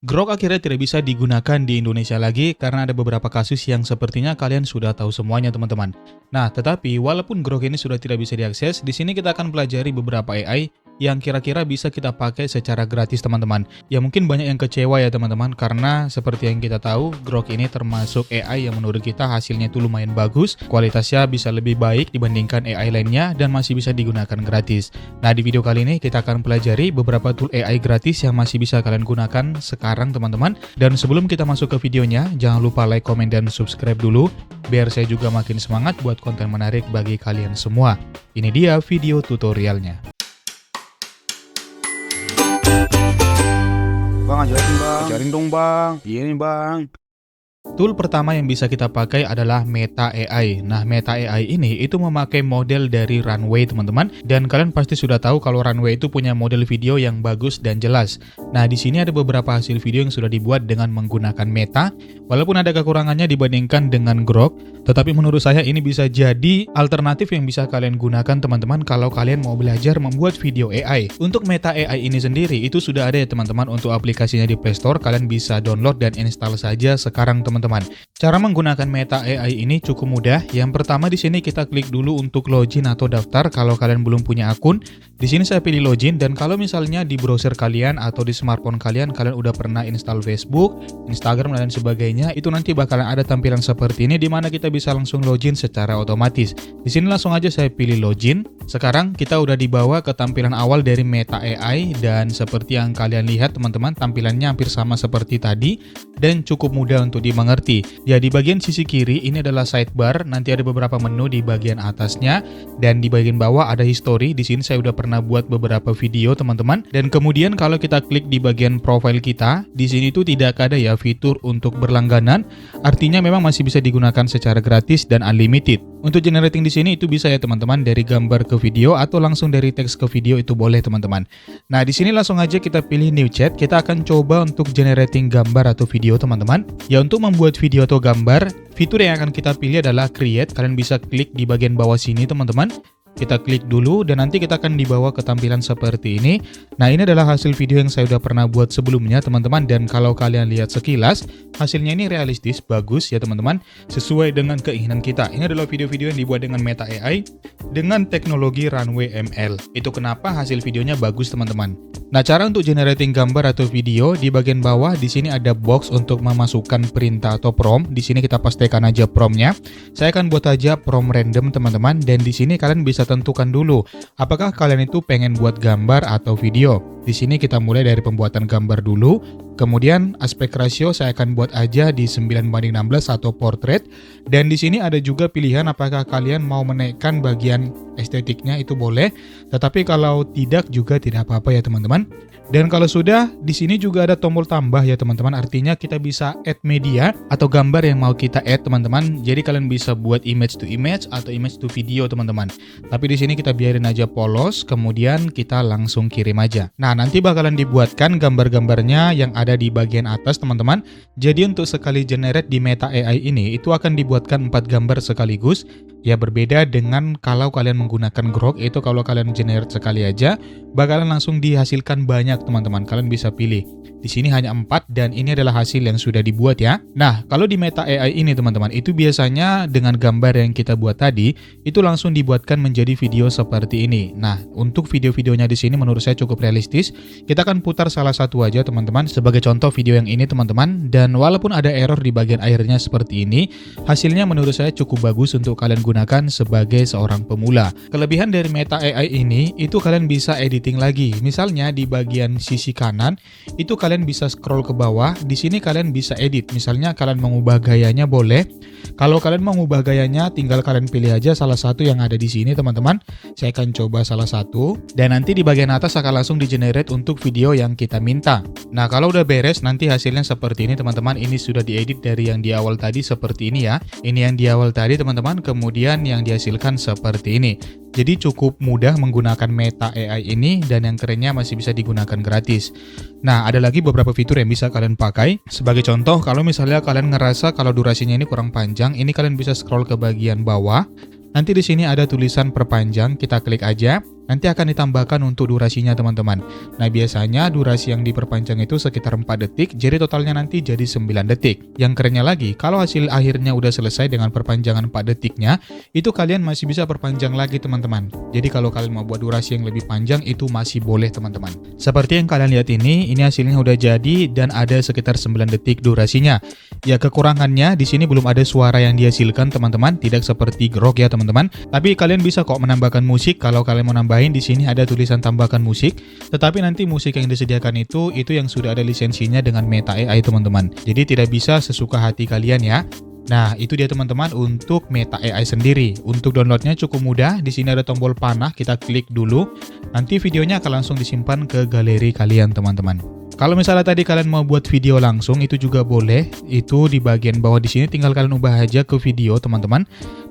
Grok akhirnya tidak bisa digunakan di Indonesia lagi karena ada beberapa kasus yang sepertinya kalian sudah tahu semuanya teman-teman. Nah, tetapi walaupun Grok ini sudah tidak bisa diakses, di sini kita akan pelajari beberapa AI yang kira-kira bisa kita pakai secara gratis teman-teman. Ya mungkin banyak yang kecewa ya teman-teman karena seperti yang kita tahu, Grok ini termasuk AI yang menurut kita hasilnya itu lumayan bagus, kualitasnya bisa lebih baik dibandingkan AI lainnya dan masih bisa digunakan gratis. Nah, di video kali ini kita akan pelajari beberapa tool AI gratis yang masih bisa kalian gunakan sekarang teman-teman. Dan sebelum kita masuk ke videonya, jangan lupa like, komen, dan subscribe dulu biar saya juga makin semangat buat konten menarik bagi kalian semua. Ini dia video tutorialnya. Bang, ajarin dong bang. Iya nih bang. Tool pertama yang bisa kita pakai adalah Meta AI. Nah, Meta AI ini itu memakai model dari Runway teman-teman. Dan kalian pasti sudah tahu kalau Runway itu punya model video yang bagus dan jelas. Nah, di sini ada beberapa hasil video yang sudah dibuat dengan menggunakan Meta. Walaupun ada kekurangannya dibandingkan dengan Grok, tetapi menurut saya ini bisa jadi alternatif yang bisa kalian gunakan teman-teman kalau kalian mau belajar membuat video AI. Untuk Meta AI ini sendiri itu sudah ada ya teman-teman untuk aplikasinya di Play Store. Kalian bisa download dan install saja sekarang teman-teman. Cara menggunakan Meta AI ini cukup mudah. Yang pertama di sini kita klik dulu untuk login atau daftar kalau kalian belum punya akun. Di sini saya pilih login, dan kalau misalnya di browser kalian atau di smartphone kalian udah pernah install Facebook, Instagram dan sebagainya, itu nanti bakalan ada tampilan seperti ini di mana kita bisa langsung login secara otomatis. Di sini langsung aja saya pilih login. Sekarang kita udah dibawa ke tampilan awal dari Meta AI dan seperti yang kalian lihat teman-teman, tampilannya hampir sama seperti tadi dan cukup mudah untuk dimengerti. Ya, di bagian sisi kiri ini adalah sidebar, nanti ada beberapa menu di bagian atasnya dan di bagian bawah ada history. Di sini saya udah pernah buat beberapa video teman-teman. Dan kemudian kalau kita klik di bagian profile kita, di sini tuh tidak ada ya fitur untuk berlangganan. Artinya memang masih bisa digunakan secara gratis dan unlimited. Untuk generating di sini itu bisa ya teman-teman, dari gambar ke video atau langsung dari teks ke video itu boleh teman-teman. Nah, di sini langsung aja kita pilih new chat. Kita akan coba untuk generating gambar atau video teman-teman. Ya, untuk membuat video atau gambar, fitur yang akan kita pilih adalah create. Kalian bisa klik di bagian bawah sini teman-teman. Kita klik dulu dan nanti kita akan dibawa ke tampilan seperti ini. Nah, ini adalah hasil video yang saya udah pernah buat sebelumnya teman-teman, dan kalau kalian lihat sekilas hasilnya ini realistis, bagus ya teman-teman, sesuai dengan keinginan kita. Ini adalah video-video yang dibuat dengan Meta AI dengan teknologi Runway ML. Itu kenapa hasil videonya bagus teman-teman. Nah, cara untuk generating gambar atau video, di bagian bawah di sini ada box untuk memasukkan perintah atau prompt. Di sini kita pastikan aja promptnya. Saya akan buat aja prompt random teman-teman, dan di sini kalian bisa tentukan dulu apakah kalian itu pengen buat gambar atau video. Di sini kita mulai dari pembuatan gambar dulu. Kemudian aspek rasio saya akan buat aja di 9:16 atau portrait. Dan di sini ada juga pilihan apakah kalian mau menaikkan bagian estetiknya, itu boleh. Tetapi kalau tidak juga tidak apa-apa ya teman-teman. Dan kalau sudah, di sini juga ada tombol tambah ya teman-teman. Artinya kita bisa add media atau gambar yang mau kita add teman-teman. Jadi kalian bisa buat image to image atau image to video teman-teman. Tapi di sini kita biarin aja polos, kemudian kita langsung kirim aja. Nah, nanti bakalan dibuatkan gambar-gambarnya yang ada di bagian atas teman-teman. Jadi untuk sekali generate di Meta AI ini itu akan dibuatkan 4 gambar sekaligus. Ya, berbeda dengan kalau kalian menggunakan Grok, itu kalau kalian generate sekali aja bakalan langsung dihasilkan banyak teman-teman. Kalian bisa pilih. Di sini hanya 4 dan ini adalah hasil yang sudah dibuat ya. Nah, kalau di Meta AI ini teman-teman, itu biasanya dengan gambar yang kita buat tadi itu langsung dibuatkan menjadi video seperti ini. Nah, untuk video-videonya di sini menurut saya cukup realistis. Kita akan putar salah satu aja teman-teman sebagai contoh video yang ini teman-teman. Dan walaupun ada error di bagian akhirnya seperti ini, hasilnya menurut saya cukup bagus untuk kalian gunakan sebagai seorang pemula. Kelebihan dari Meta AI ini itu kalian bisa editing lagi. Misalnya di bagian sisi kanan itu kalian bisa scroll ke bawah. Di sini kalian bisa edit. Misalnya kalian mengubah gayanya boleh. Kalau kalian mengubah gayanya tinggal kalian pilih aja salah satu yang ada di sini teman-teman. Saya akan coba salah satu dan nanti di bagian atas akan langsung di-generate untuk video yang kita minta. Nah, kalau udah beres nanti hasilnya seperti ini teman-teman. Ini sudah diedit dari yang di awal tadi seperti ini ya. Ini yang di awal tadi teman-teman, kemudian yang dihasilkan seperti ini. Jadi cukup mudah menggunakan Meta AI ini dan yang kerennya masih bisa digunakan gratis. Nah, ada lagi beberapa fitur yang bisa kalian pakai. Sebagai contoh, kalau misalnya kalian ngerasa kalau durasinya ini kurang panjang, ini kalian bisa scroll ke bagian bawah. Nanti di sini ada tulisan perpanjang, kita klik aja. nanti akan ditambahkan untuk durasinya teman-teman. Nah biasanya durasi yang diperpanjang itu sekitar 4 detik, jadi totalnya nanti jadi 9 detik. Yang kerennya lagi, kalau hasil akhirnya udah selesai dengan perpanjangan 4 detiknya, itu kalian masih bisa perpanjang lagi teman-teman. Jadi kalau kalian mau buat durasi yang lebih panjang, itu masih boleh teman-teman. Seperti yang kalian lihat ini hasilnya udah jadi dan ada sekitar 9 detik durasinya. Ya kekurangannya di sini belum ada suara yang dihasilkan teman-teman, tidak seperti Grok ya teman-teman. Tapi kalian bisa kok menambahkan musik. Kalau kalian mau nambahin, di sini ada tulisan tambahkan musik. Tetapi nanti musik yang disediakan itu yang sudah ada lisensinya dengan Meta AI teman-teman. Jadi tidak bisa sesuka hati kalian ya. Nah, itu dia teman-teman untuk Meta AI sendiri. Untuk downloadnya cukup mudah. Di sini ada tombol panah, kita klik dulu. Nanti videonya akan langsung disimpan ke galeri kalian teman-teman. Kalau misalnya tadi kalian mau buat video langsung, itu juga boleh. Itu di bagian bawah di sini tinggal kalian ubah aja ke video teman-teman.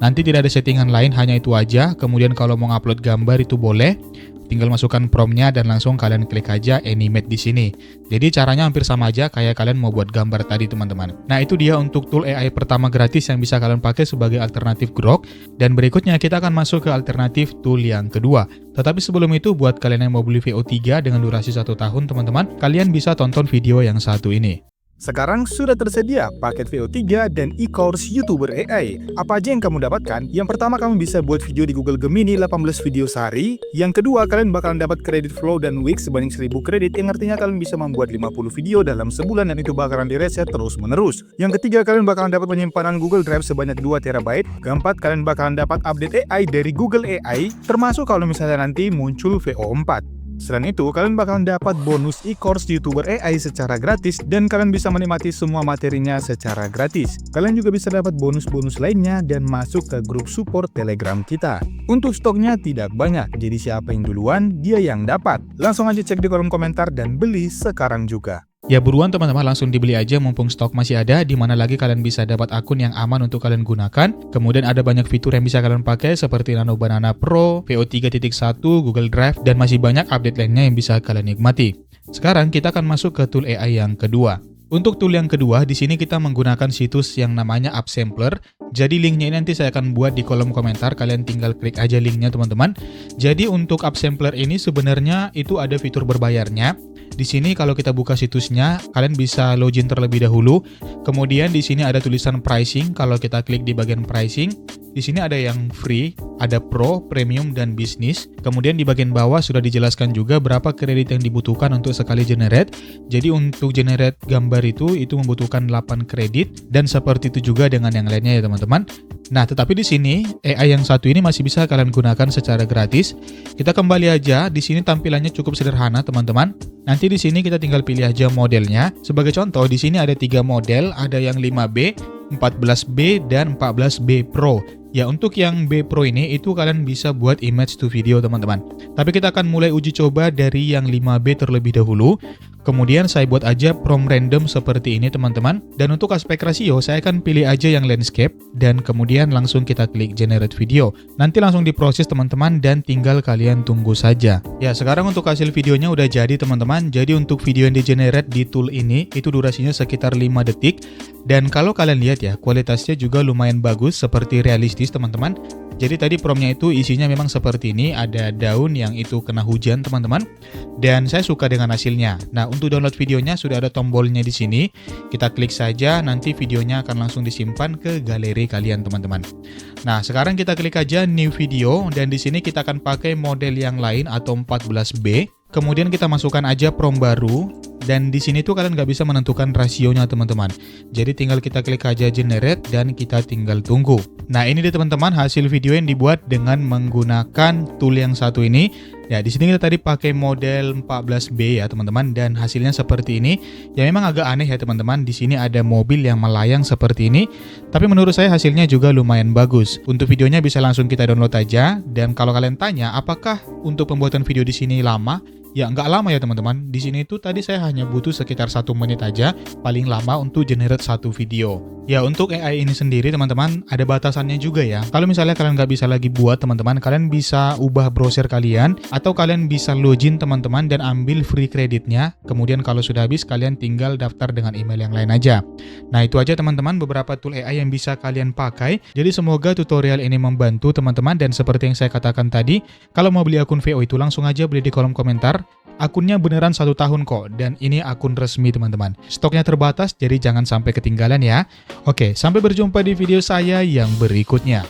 Nanti tidak ada settingan lain, hanya itu aja. Kemudian kalau mau upload gambar itu boleh. Tinggal masukkan promptnya dan langsung kalian klik aja animate di sini. Jadi caranya hampir sama aja kayak kalian mau buat gambar tadi teman-teman. Nah itu dia untuk tool AI pertama gratis yang bisa kalian pakai sebagai alternatif Grok. Dan berikutnya kita akan masuk ke alternatif tool yang kedua. Tetapi sebelum itu buat kalian yang mau beli VO3 dengan durasi 1 tahun teman-teman, kalian bisa tonton video yang satu ini. Sekarang sudah tersedia paket VO3 dan e-course YouTuber AI. Apa aja yang kamu dapatkan? Yang pertama, kamu bisa buat video di Google Gemini 18 video sehari. Yang kedua, kalian bakalan dapat kredit Flow dan Wix sebanyak 1000 kredit, yang artinya kalian bisa membuat 50 video dalam sebulan dan itu bakalan direset terus-menerus. Yang ketiga, kalian bakalan dapat penyimpanan Google Drive sebanyak 2 TB. Keempat, kalian bakalan dapat update AI dari Google AI, termasuk kalau misalnya nanti muncul VO4. Selain itu, kalian bakalan dapat bonus e-course YouTuber AI secara gratis dan kalian bisa menikmati semua materinya secara gratis. Kalian juga bisa dapat bonus-bonus lainnya dan masuk ke grup support Telegram kita. Untuk stoknya tidak banyak, jadi siapa yang duluan, dia yang dapat. Langsung aja cek di kolom komentar dan beli sekarang juga. Ya buruan teman-teman, langsung dibeli aja mumpung stok masih ada, di mana lagi kalian bisa dapat akun yang aman untuk kalian gunakan. Kemudian ada banyak fitur yang bisa kalian pakai seperti Nano Banana Pro, VO3.1, Google Drive, dan masih banyak update lainnya yang bisa kalian nikmati. Sekarang kita akan masuk ke tool AI yang kedua. Untuk tool yang kedua, di sini kita menggunakan situs yang namanya Upsampler. Jadi linknya ini nanti saya akan buat di kolom komentar, kalian tinggal klik aja linknya teman-teman. Jadi untuk Upsampler ini sebenarnya itu ada fitur berbayarnya. Di sini kalau kita buka situsnya, kalian bisa login terlebih dahulu. Kemudian di sini ada tulisan pricing. Kalau kita klik di bagian pricing, di sini ada yang free, ada pro, premium, dan bisnis. Kemudian di bagian bawah sudah dijelaskan juga berapa kredit yang dibutuhkan untuk sekali generate. Jadi untuk generate gambar itu membutuhkan 8 kredit, dan seperti itu juga dengan yang lainnya ya teman-teman. Nah, tetapi di sini AI yang satu ini masih bisa kalian gunakan secara gratis. Kita kembali aja, di sini tampilannya cukup sederhana teman-teman. Nanti di sini kita tinggal pilih aja modelnya. Sebagai contoh, di sini ada 3 model, ada yang 5B, 14B, dan 14B Pro. Ya, untuk yang B Pro ini itu kalian bisa buat image to video teman-teman. Tapi kita akan mulai uji coba dari yang 5B terlebih dahulu. Kemudian saya buat aja prompt random seperti ini teman-teman. Dan untuk aspek rasio saya akan pilih aja yang landscape. Dan kemudian langsung kita klik generate video. Nanti langsung diproses teman-teman dan tinggal kalian tunggu saja. Ya, sekarang untuk hasil videonya udah jadi teman-teman. Jadi untuk video yang di generate di tool ini itu durasinya sekitar 5 detik. Dan kalau kalian lihat ya, kualitasnya juga lumayan bagus seperti realistis teman-teman. Jadi tadi promptnya itu isinya memang seperti ini, ada daun yang itu kena hujan teman-teman. Dan saya suka dengan hasilnya. Nah, untuk download videonya sudah ada tombolnya di sini. Kita klik saja, nanti videonya akan langsung disimpan ke galeri kalian teman-teman. Nah, sekarang kita klik aja new video dan di sini kita akan pakai model yang lain atau 14B. Kemudian kita masukkan aja prompt baru. Dan di sini tuh kalian nggak bisa menentukan rasionya teman-teman. Jadi tinggal kita klik aja generate dan kita tinggal tunggu. Nah ini dia teman-teman hasil video yang dibuat dengan menggunakan tool yang satu ini. Ya di sini kita tadi pakai model 14B ya teman-teman dan hasilnya seperti ini. Ya memang agak aneh ya teman-teman. Di sini ada mobil yang melayang seperti ini. Tapi menurut saya hasilnya juga lumayan bagus. Untuk videonya bisa langsung kita download aja. Dan kalau kalian tanya apakah untuk pembuatan video di sini lama? Ya nggak lama ya teman-teman. Di sini tuh tadi saya hanya butuh sekitar 1 menit aja paling lama untuk generate satu video. Ya untuk AI ini sendiri teman-teman ada batasannya juga ya. Kalau misalnya kalian nggak bisa lagi buat teman-teman, kalian bisa ubah browser kalian atau kalian bisa login teman-teman dan ambil free kreditnya. Kemudian kalau sudah habis kalian tinggal daftar dengan email yang lain aja. Nah itu aja teman-teman beberapa tool AI yang bisa kalian pakai. Jadi semoga tutorial ini membantu teman-teman, dan seperti yang saya katakan tadi, kalau mau beli akun VO itu langsung aja beli di kolom komentar. Akunnya beneran 1 tahun kok, dan ini akun resmi teman-teman. Stoknya terbatas, jadi jangan sampai ketinggalan ya. Oke, sampai berjumpa di video saya yang berikutnya.